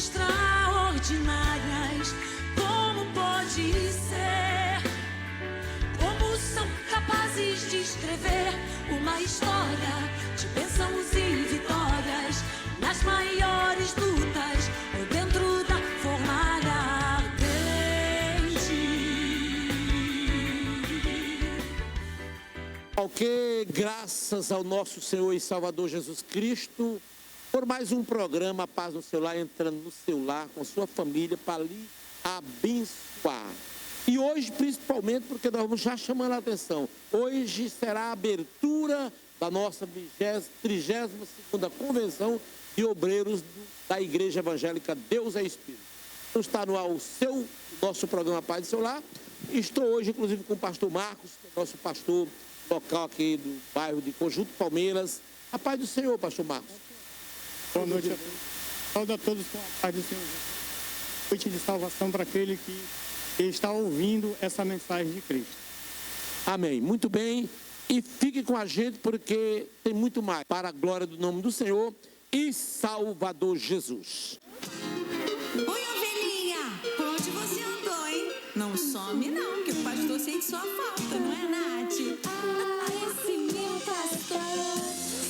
extraordinárias. Como pode ser? Como são capazes de escrever uma história de bênçãos e vitórias nas maiores lutas ou dentro da fornalha ardente? Ok, graças ao nosso Senhor e Salvador Jesus Cristo, por mais um programa Paz no Seu Lar, entrando no seu lar com sua família para lhe abençoar. E hoje, principalmente, porque nós vamos já chamando a atenção, hoje será a abertura da nossa 32ª Convenção de Obreiros da Igreja Evangélica Deus é Espírito. Então está no ar nosso programa Paz no Seu Lar. Estou hoje, inclusive, com o pastor Marcos, nosso pastor local aqui do bairro de Conjunto Palmeiras. A paz do Senhor, pastor Marcos. Boa noite a todos. Saúde a todos com a paz do Senhor. Noite de salvação para aquele que está ouvindo essa mensagem de Cristo. Amém. Muito bem. E fique com a gente porque tem muito mais para a glória do nome do Senhor e Salvador Jesus. Oi, ovelhinha! Por onde você andou, hein? Não some não, que o pastor sente sua falta, não é, Nath? Esse meu pastor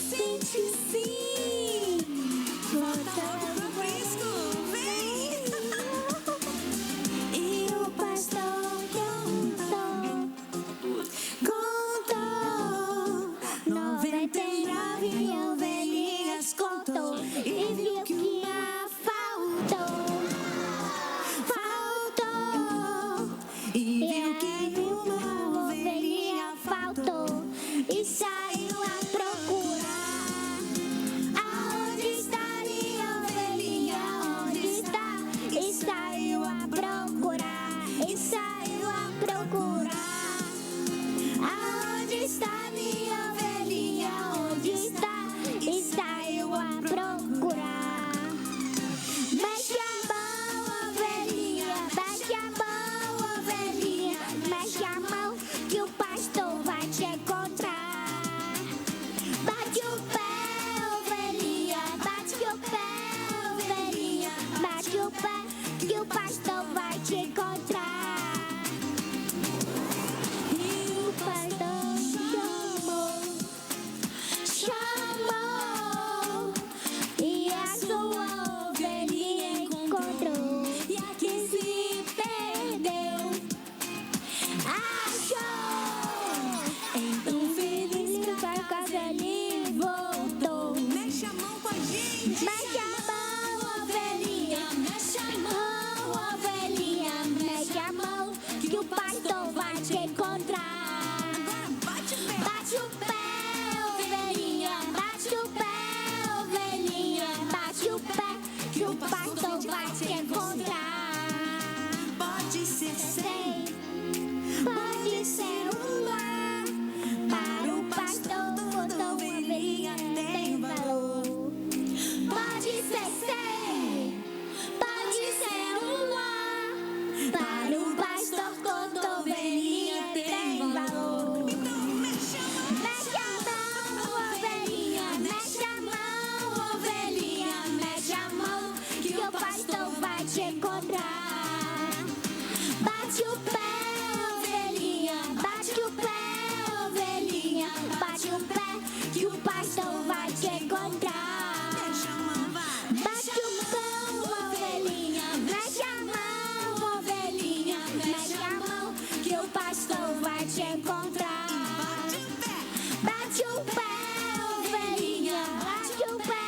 sente sim. Volta logo pro aprisco, vem! E o pastor contou 99 ovelhinhas, contou e viu que uma faltou, E viu que uma ovelhinha faltou e saiu a procurar. Aonde está minha ovelhinha? Onde está? E saiu a procurar. E saiu a procurar. Aonde está minha ovelhinha? Onde está? E saiu a procurar. Mexe a mão, ovelhinha. Mexe a mão, ovelhinha. Mexe a mão que o pastor vai te encontrar. Bate o pé, ovelhinha. Bate o pé, ovelhinha. Bate o pé que o pastor vai te encontrar. E o pastor chamou, e a sua ovelhinha encontrou. E a que se perdeu achou. Então feliz que vai com a velhinha e voltou. Mexe a mão com a gente! Mexe a mão, ovelhinha. Mexe a mão, ovelhinha. Mexe a mão que o pastor vai te encontrar. Agora bate o pé! Bate o pé, ovelhinha. Bate o pé, ovelhinha. Bate o pé que o pastor vai te encontrar. Pode ser Sei, pode ser um lar. Para o pastor toda ovelhinha tem valor. Pode ser um lar. Para o pastor toda ovelhinha tem valor. Então mexe a mão! Mexe a mão, ovelhinha. Mexe a mão, ovelhinha. Mexe a mão que o pastor vai te encontrar. Bate o pé, ovelhinha. Bate o pé, ovelhinha. Bate o pé que o pastor vai te encontrar. Mexe a mão, vai! Bate o pão, ovelhinha. Mexe a mão, ovelhinha. Mexe a mão que o pastor vai te encontrar. Bate o pé! Bate o pé, ovelhinha. Bate o pé,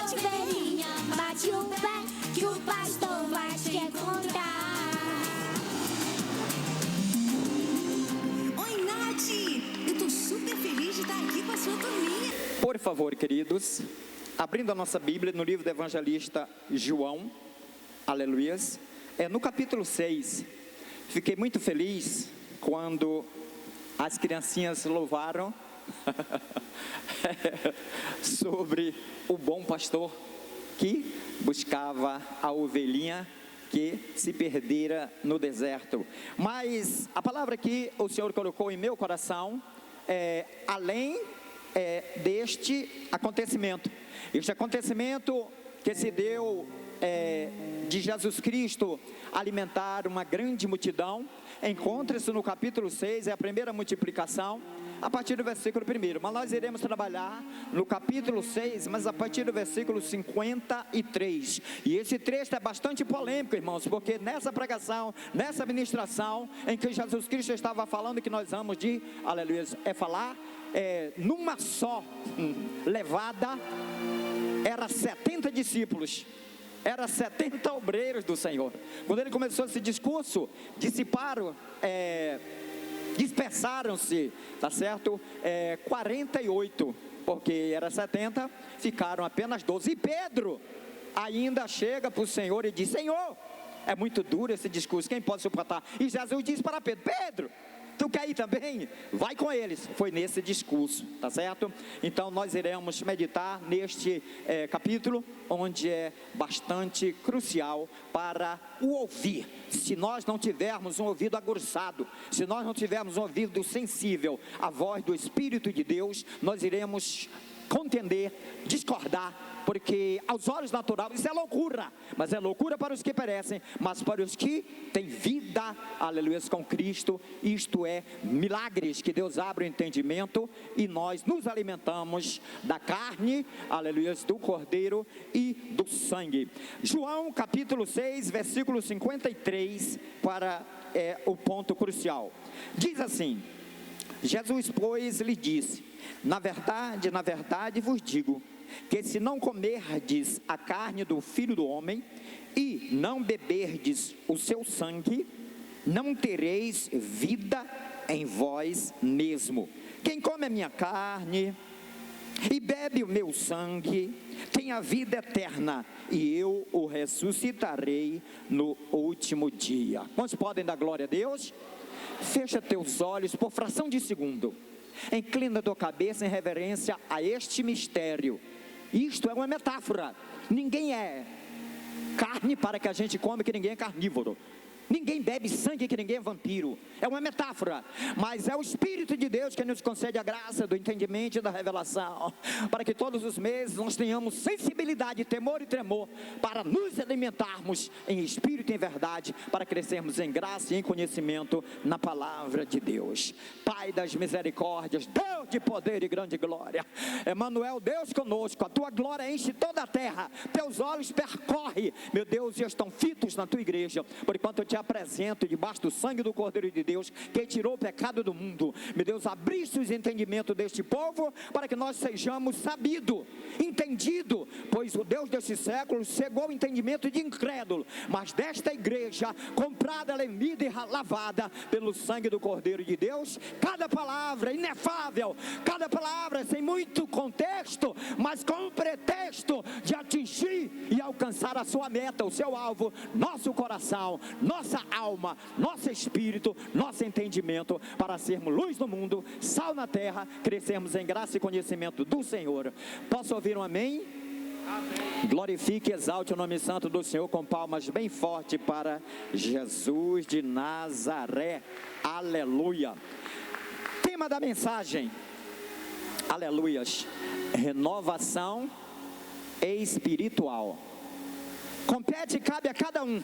ovelhinha. Bate o pé que o pastor vai te encontrar. Oi, Nath! Eu tô super feliz de estar aqui com a sua turminha. Por favor, queridos, abrindo a nossa Bíblia no livro do evangelista João, aleluias, no capítulo 6, fiquei muito feliz quando as criancinhas louvaram sobre o bom pastor que buscava a ovelhinha que se perdera no deserto. Mas a palavra que o Senhor colocou em meu coração é além deste acontecimento. Este acontecimento que se deu de Jesus Cristo alimentar uma grande multidão, encontra-se no capítulo 6, é a primeira multiplicação, a partir do versículo 1, mas nós iremos trabalhar no capítulo 6, mas a partir do versículo 53, e esse trecho é bastante polêmico, irmãos, porque nessa pregação, nessa ministração, em que Jesus Cristo estava falando, que nós vamos de, aleluia, falar, numa só levada, era 70 discípulos, era 70 obreiros do Senhor. Quando ele começou esse discurso, dispersaram-se, tá certo? 48, porque era 70, ficaram apenas 12. E Pedro ainda chega para o Senhor e diz: Senhor, é muito duro esse discurso, quem pode suportar? E Jesus disse para Pedro: Pedro, tu quer ir também? Vai com eles. Foi nesse discurso, tá certo? Então nós iremos meditar neste capítulo, onde é bastante crucial para o ouvir. Se nós não tivermos um ouvido aguçado, se nós não tivermos um ouvido sensível à voz do Espírito de Deus, nós iremos contender, discordar, porque aos olhos naturais isso é loucura, mas é loucura para os que perecem, mas para os que têm vida, aleluia, com Cristo, isto é milagres, que Deus abre o entendimento e nós nos alimentamos da carne, aleluia, do cordeiro e do sangue. João capítulo 6, versículo 53, para o ponto crucial, diz assim: Jesus, pois, lhe disse: na verdade vos digo, que se não comerdes a carne do Filho do Homem, e não beberdes o seu sangue, não tereis vida em vós mesmo. Quem come a minha carne e bebe o meu sangue, tem a vida eterna, e eu o ressuscitarei no último dia. Quantos podem dar glória a Deus? Fecha teus olhos por fração de segundo, inclina tua cabeça em reverência a este mistério. Isto é uma metáfora. Ninguém é carne para que a gente come, que ninguém é carnívoro. Ninguém bebe sangue, que ninguém é vampiro. É uma metáfora, mas é o Espírito de Deus que nos concede a graça do entendimento e da revelação, para que todos os meses nós tenhamos sensibilidade, temor e tremor, para nos alimentarmos em espírito e em verdade, para crescermos em graça e em conhecimento na palavra de Deus. Pai das misericórdias, Deus de poder e grande glória, Emanuel, Deus conosco, a tua glória enche toda a terra, teus olhos percorrem, meu Deus, e estão fitos na tua igreja, por enquanto eu te apresento debaixo do sangue do Cordeiro de Deus, que tirou o pecado do mundo. Meu Deus, abriste os entendimentos deste povo, para que nós sejamos sabidos, entendido, pois o Deus desse século cegou o entendimento de incrédulo, mas desta igreja, comprada, lemida e lavada pelo sangue do Cordeiro de Deus, cada palavra inefável, cada palavra sem muito contexto, mas com o pretexto de atingir e alcançar a sua meta, o seu alvo, nosso coração, nossa alma, nosso espírito, nosso entendimento, para sermos luz no mundo, sal na terra, crescermos em graça e conhecimento do Senhor. Posso ouvir um amém? Amém. Glorifique e exalte o nome santo do Senhor com palmas bem forte para Jesus de Nazaré. Aleluia. Tema da mensagem, aleluias, renovação espiritual. Compete e cabe a cada um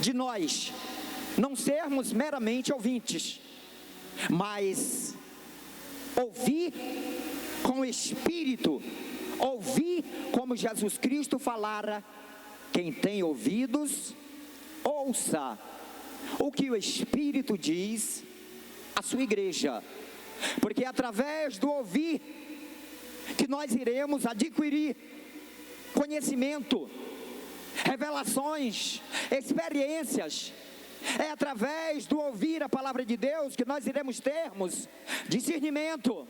de nós não sermos meramente ouvintes, mas ouvir com o Espírito, ouvir como Jesus Cristo falara. Quem tem ouvidos, ouça o que o Espírito diz à sua igreja, porque é através do ouvir que nós iremos adquirir conhecimento, revelações, experiências. É através do ouvir a palavra de Deus que nós iremos termos discernimento,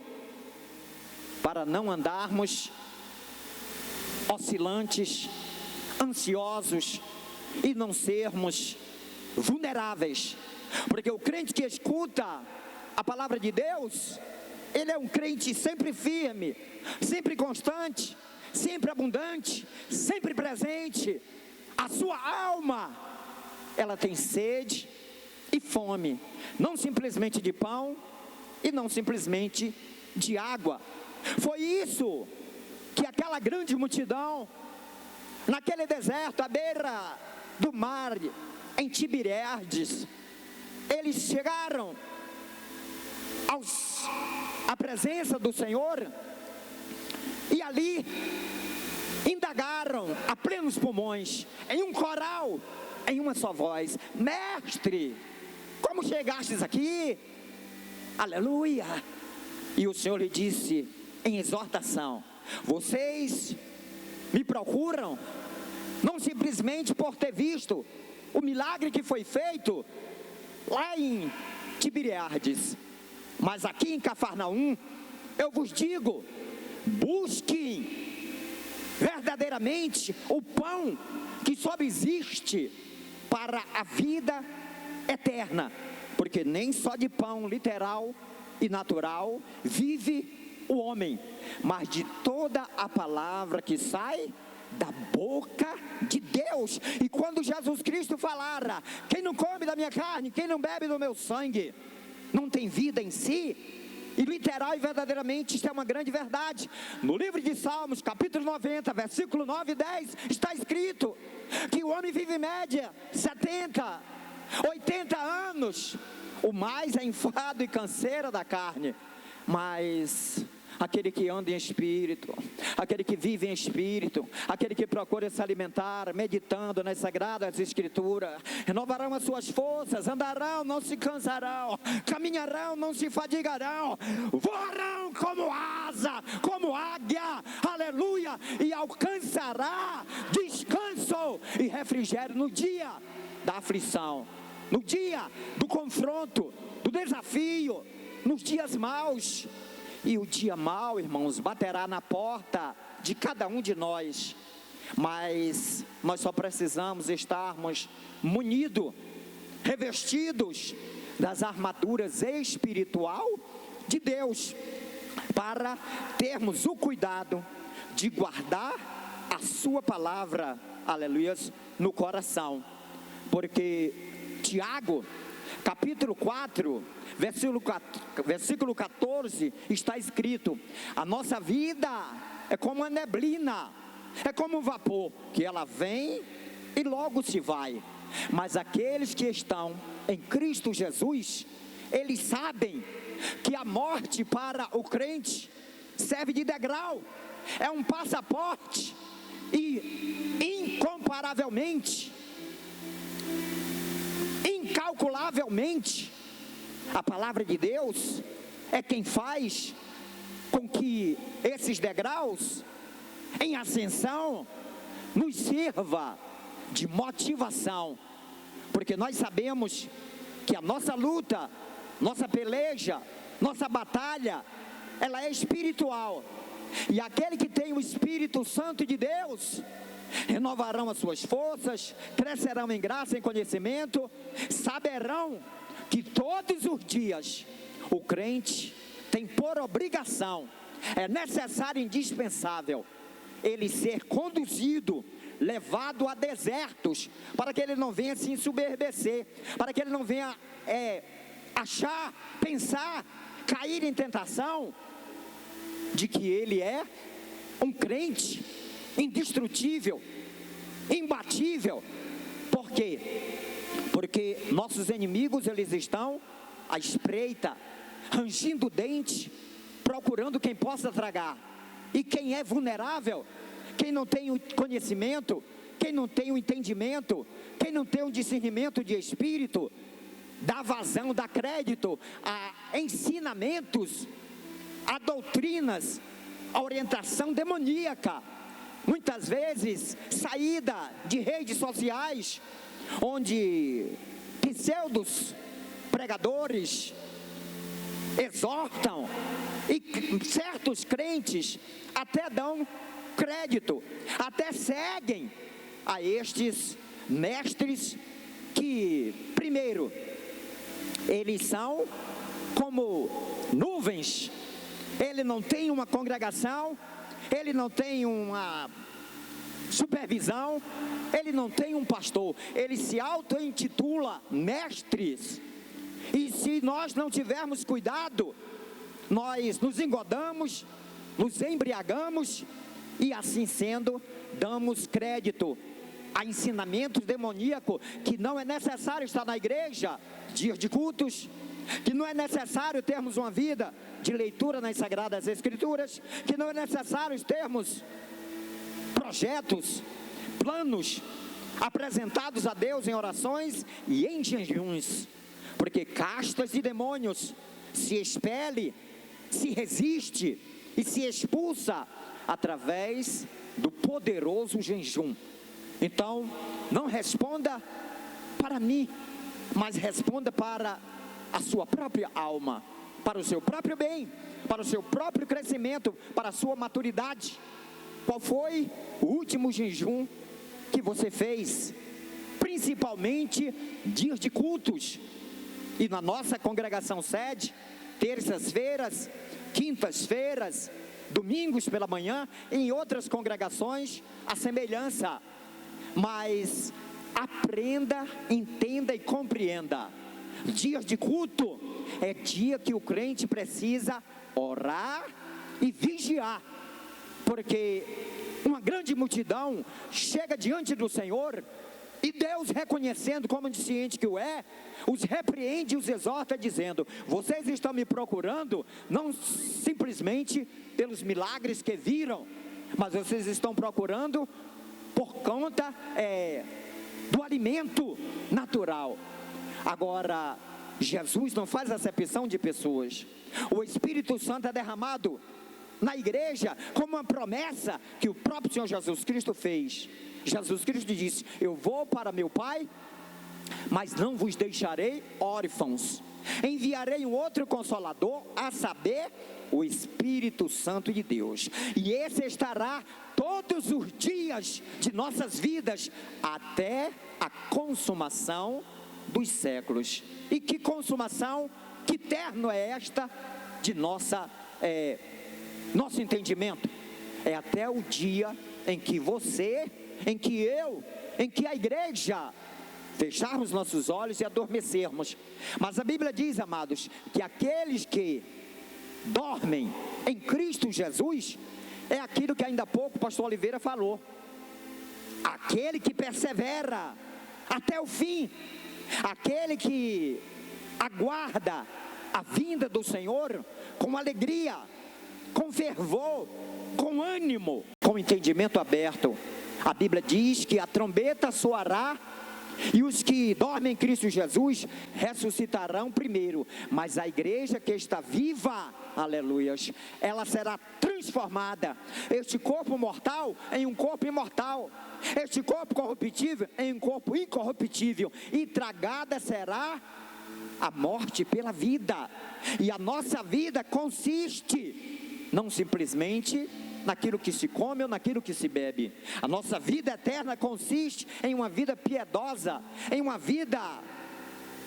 para não andarmos oscilantes, ansiosos, e não sermos vulneráveis, porque o crente que escuta a palavra de Deus, ele é um crente sempre firme, sempre constante, sempre abundante, sempre presente. A sua alma, ela tem sede e fome, não simplesmente de pão e não simplesmente de água. Foi isso que aquela grande multidão naquele deserto, à beira do mar, em Tiberíades, eles chegaram à presença do Senhor e ali indagaram a plenos pulmões, em um coral, em uma só voz: Mestre, como chegastes aqui? Aleluia! E o Senhor lhe disse em exortação: vocês me procuram não simplesmente por ter visto o milagre que foi feito lá em Tiberíades, mas aqui em Cafarnaum, eu vos digo: busquem verdadeiramente o pão que subsiste para a vida eterna, porque nem só de pão literal e natural vive o homem, mas de toda a palavra que sai da boca de Deus. E quando Jesus Cristo falara: quem não come da minha carne, quem não bebe do meu sangue, não tem vida em si, e literal e verdadeiramente isto é uma grande verdade. No livro de Salmos, capítulo 90, versículo 9 e 10, está escrito que o homem vive em média 70, 80 anos, o mais é enfado e canseira da carne, mas aquele que anda em espírito, aquele que vive em espírito, aquele que procura se alimentar, meditando nas sagradas escrituras, renovarão as suas forças, andarão, não se cansarão, caminharão, não se fadigarão, voarão como asa, como águia, aleluia, e alcançará descanso e refrigério no dia da aflição, no dia do confronto, do desafio, nos dias maus. E o dia mau, irmãos, baterá na porta de cada um de nós, mas nós só precisamos estarmos munidos, revestidos das armaduras espiritual de Deus, para termos o cuidado de guardar a sua palavra, aleluia, no coração, porque Tiago, capítulo 4, versículo 14, está escrito: a nossa vida é como a neblina, é como um vapor, que ela vem e logo se vai, mas aqueles que estão em Cristo Jesus, eles sabem que a morte para o crente serve de degrau, é um passaporte, e incalculavelmente, a palavra de Deus é quem faz com que esses degraus em ascensão nos sirva de motivação, porque nós sabemos que a nossa luta, nossa peleja, nossa batalha, ela é espiritual, e aquele que tem o Espírito Santo de Deus renovarão as suas forças, crescerão em graça e em conhecimento, saberão que todos os dias o crente tem por obrigação, é necessário e indispensável, ele ser conduzido, levado a desertos, para que ele não venha se ensoberbecer, para que ele não venha achar, pensar, cair em tentação, de que ele é um crente indestrutível, imbatível. Por quê? Porque nossos inimigos, eles estão à espreita, rangindo o dente, procurando quem possa tragar. E quem é vulnerável, quem não tem o conhecimento, quem não tem o entendimento, quem não tem o discernimento de espírito, dá vazão, dá crédito a ensinamentos, a doutrinas, a orientação demoníaca, muitas vezes saída de redes sociais, onde pseudos pregadores exortam, e certos crentes até dão crédito, até seguem a estes mestres que, primeiro, eles são como nuvens, ele não tem uma congregação, ele não tem uma supervisão, ele não tem um pastor, ele se auto-intitula mestres, e se nós não tivermos cuidado, nós nos engodamos, nos embriagamos E assim sendo, damos crédito a ensinamentos demoníacos, que não é necessário estar na igreja, dias de cultos, que não é necessário termos uma vida de leitura nas Sagradas Escrituras, que não é necessário termos projetos, planos apresentados a Deus em orações e em jejuns, porque castas de demônios se expele, se resiste e se expulsa através do poderoso jejum. Então, não responda para mim, mas responda para a sua própria alma, para o seu próprio bem, para o seu próprio crescimento, para a sua maturidade. Qual foi o último jejum que você fez? Principalmente dias de cultos. E na nossa congregação sede, terças-feiras, quintas-feiras, domingos pela manhã, em outras congregações, a semelhança. Mas aprenda, entenda e compreenda. Dias de culto é dia que o crente precisa orar e vigiar, porque uma grande multidão chega diante do Senhor e Deus, reconhecendo como onisciente que o é, os repreende e os exorta dizendo: vocês estão me procurando não simplesmente pelos milagres que viram, mas vocês estão procurando por conta do alimento natural. Agora, Jesus não faz acepção de pessoas. O Espírito Santo é derramado na igreja como uma promessa que o próprio Senhor Jesus Cristo fez. Jesus Cristo disse: eu vou para meu Pai, mas não vos deixarei órfãos. Enviarei um outro Consolador, a saber, o Espírito Santo de Deus. E esse estará todos os dias de nossas vidas, até a consumação dos séculos. E que consumação, que término é esta de nosso entendimento? É até o dia em que você, em que eu, em que a igreja fecharmos nossos olhos e adormecermos. Mas a Bíblia diz, amados, que aqueles que dormem em Cristo Jesus, é aquilo que ainda há pouco o pastor Oliveira falou: aquele que persevera até o fim, aquele que aguarda a vinda do Senhor com alegria, com fervor, com ânimo, com entendimento aberto. A Bíblia diz que a trombeta soará e os que dormem em Cristo Jesus ressuscitarão primeiro, mas a igreja que está viva, aleluias, ela será transformada, este corpo mortal em um corpo imortal, este corpo corruptível em um corpo incorruptível, e tragada será a morte pela vida. E a nossa vida consiste não simplesmente naquilo que se come ou naquilo que se bebe. A nossa vida eterna consiste em uma vida piedosa, em uma vida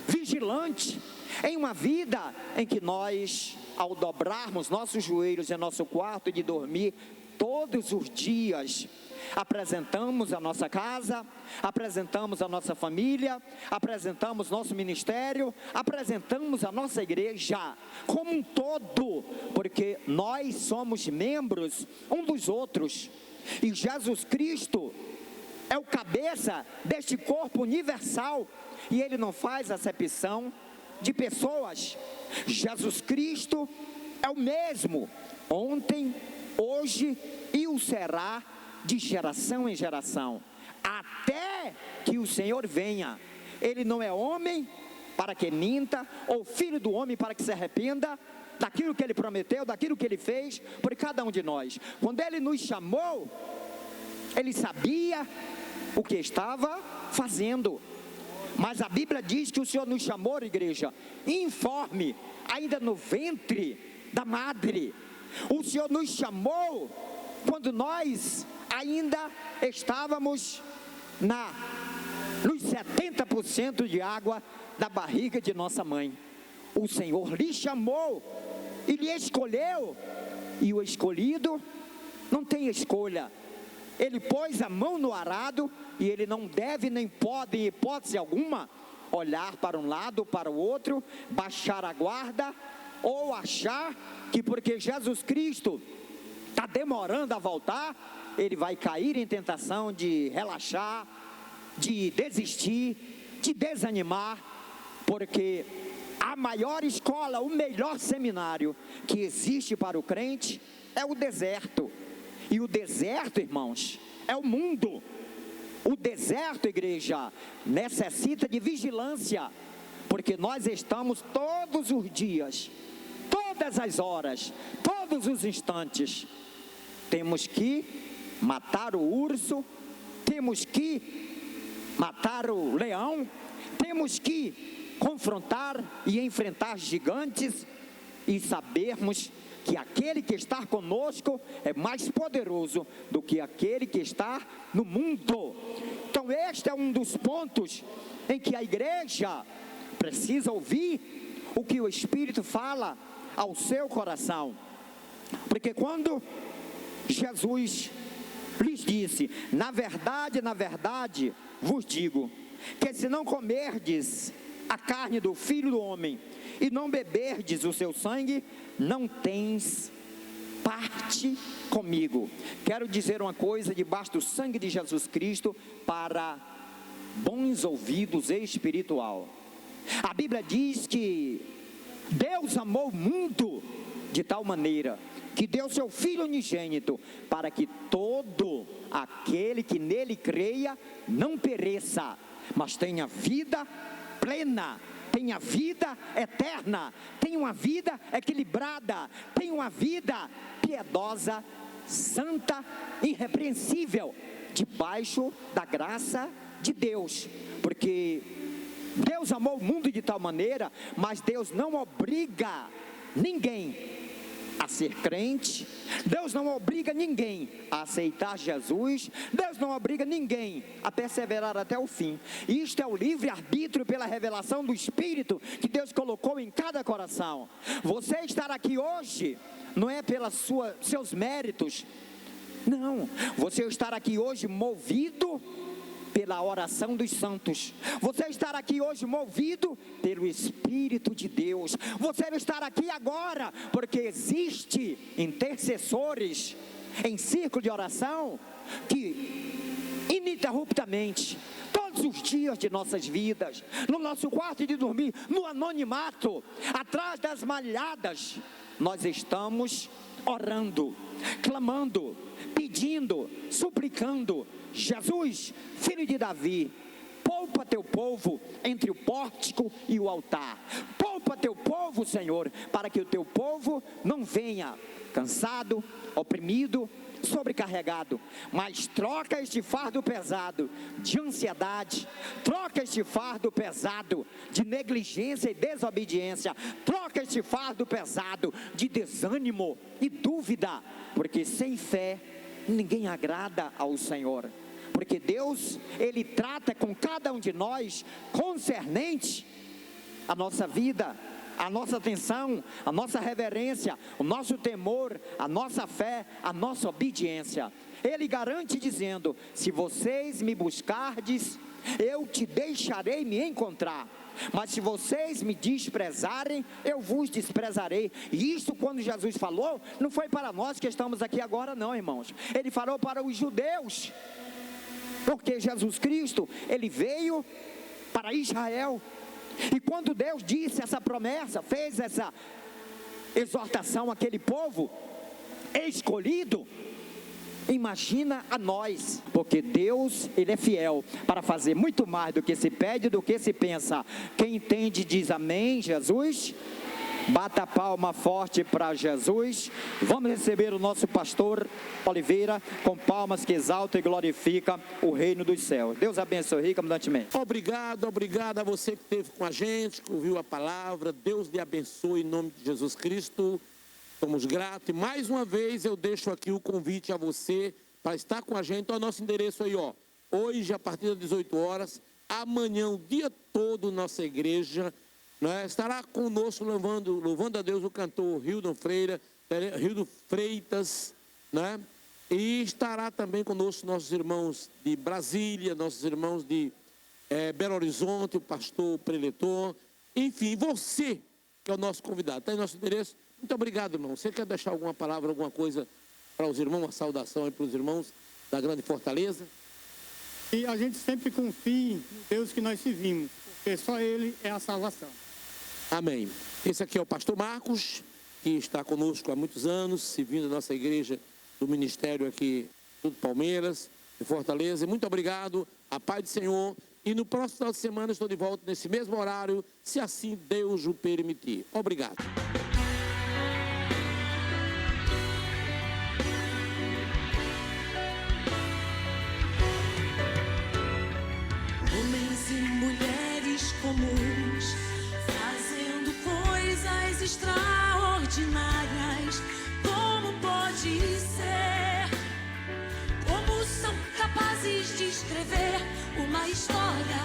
vigilante, em uma vida em que nós, ao dobrarmos nossos joelhos em nosso quarto de dormir, todos os dias apresentamos a nossa casa, apresentamos a nossa família, apresentamos nosso ministério, apresentamos a nossa igreja como um todo, porque nós somos membros um dos outros, e Jesus Cristo é o cabeça deste corpo universal, e Ele não faz acepção de pessoas. Jesus Cristo é o mesmo ontem, hoje e o será de geração em geração, até que o Senhor venha. Ele não é homem para que minta, ou filho do homem para que se arrependa daquilo que Ele prometeu, daquilo que Ele fez por cada um de nós. Quando Ele nos chamou, Ele sabia o que estava fazendo. Mas a Bíblia diz que o Senhor nos chamou, igreja, informe, ainda no ventre da madre. O Senhor nos chamou quando nós ainda estávamos nos 70% de água da barriga de nossa mãe. O Senhor lhe chamou e lhe escolheu, e o escolhido não tem escolha. Ele pôs a mão no arado e ele não deve nem pode, em hipótese alguma, olhar para um lado ou para o outro, baixar a guarda ou achar que porque Jesus Cristo está demorando a voltar, ele vai cair em tentação de relaxar, de desistir, de desanimar, porque a maior escola, o melhor seminário que existe para o crente é o deserto. E o deserto, irmãos, é o mundo. O deserto, igreja, necessita de vigilância, porque nós estamos todos os dias, todas as horas, todos os instantes. Temos que matar o urso, temos que matar o leão, temos que confrontar e enfrentar gigantes e sabermos que aquele que está conosco é mais poderoso do que aquele que está no mundo. Então este é um dos pontos em que a igreja precisa ouvir o que o Espírito fala ao seu coração. Porque quando Jesus lhes disse: na verdade, vos digo, que se não comerdes a carne do Filho do Homem e não beberdes o seu sangue, não tens parte comigo. Quero dizer uma coisa debaixo do sangue de Jesus Cristo para bons ouvidos espiritual. A Bíblia diz que Deus amou o mundo de tal maneira que deu seu Filho unigênito, para que todo aquele que nele creia não pereça, mas tenha vida plena, tenha vida eterna, tenha uma vida equilibrada, tenha uma vida piedosa, santa, irrepreensível, debaixo da graça de Deus. Porque Deus amou o mundo de tal maneira, mas Deus não obriga ninguém a ser crente, Deus não obriga ninguém a aceitar Jesus, Deus não obriga ninguém a perseverar até o fim. Isto é o livre-arbítrio pela revelação do Espírito que Deus colocou em cada coração. Você estar aqui hoje não é pelos seus méritos, não. Você estar aqui hoje movido pela oração dos santos, você estar aqui hoje movido pelo Espírito de Deus, você estar aqui agora porque existe intercessores em círculo de oração que ininterruptamente, todos os dias de nossas vidas, no nosso quarto de dormir, no anonimato, atrás das malhadas, nós estamos orando, clamando, pedindo, suplicando: Jesus, filho de Davi, poupa teu povo entre o pórtico e o altar. Poupa teu povo, Senhor, para que o teu povo não venha cansado, oprimido, sobrecarregado, mas troca este fardo pesado de ansiedade, troca este fardo pesado de negligência e desobediência, troca este fardo pesado de desânimo e dúvida, porque sem fé ninguém agrada ao Senhor. Porque Deus, Ele trata com cada um de nós concernente a nossa vida, a nossa atenção, a nossa reverência, o nosso temor, a nossa fé, a nossa obediência. Ele garante dizendo: se vocês me buscardes, eu te deixarei me encontrar. Mas se vocês me desprezarem, eu vos desprezarei. E isso, quando Jesus falou, não foi para nós que estamos aqui agora não, irmãos. Ele falou para os judeus, porque Jesus Cristo, Ele veio para Israel. E quando Deus disse essa promessa, fez essa exortação àquele povo escolhido, imagina a nós, porque Deus, Ele é fiel para fazer muito mais do que se pede, do que se pensa. Quem entende diz amém, Jesus. Bata a palma forte para Jesus. Vamos receber o nosso pastor Oliveira com palmas que exaltam e glorificam o reino dos céus. Deus abençoe rica abundantemente. Obrigado a você que esteve com a gente, que ouviu a palavra. Deus lhe abençoe em nome de Jesus Cristo. Somos gratos. E mais uma vez eu deixo aqui o convite a você para estar com a gente. Olha o nosso endereço aí, ó. Hoje, a partir das 18 horas, amanhã, o dia todo, nossa igreja, né, estará conosco louvando a Deus o cantor Hildon Freitas, né? E estará também conosco nossos irmãos de Brasília, nossos irmãos de Belo Horizonte, o pastor preletor, enfim, você que é o nosso convidado. Está aí nosso endereço. Muito obrigado, irmão. Você quer deixar alguma palavra, alguma coisa para os irmãos, uma saudação aí para os irmãos? da Grande Fortaleza. E a gente sempre confie no Deus que nós servimos, porque só Ele é a salvação. Amém. Esse aqui é o pastor Marcos, que está conosco há muitos anos, servindo a nossa igreja do ministério aqui do Palmeiras, em Fortaleza. E muito obrigado, a paz do Senhor. E no próximo final de semana estou de volta nesse mesmo horário, se assim Deus o permitir. Obrigado. Homens e mulheres comuns, fazendo coisas extraordinárias. Como pode ser? Como são capazes de escrever uma história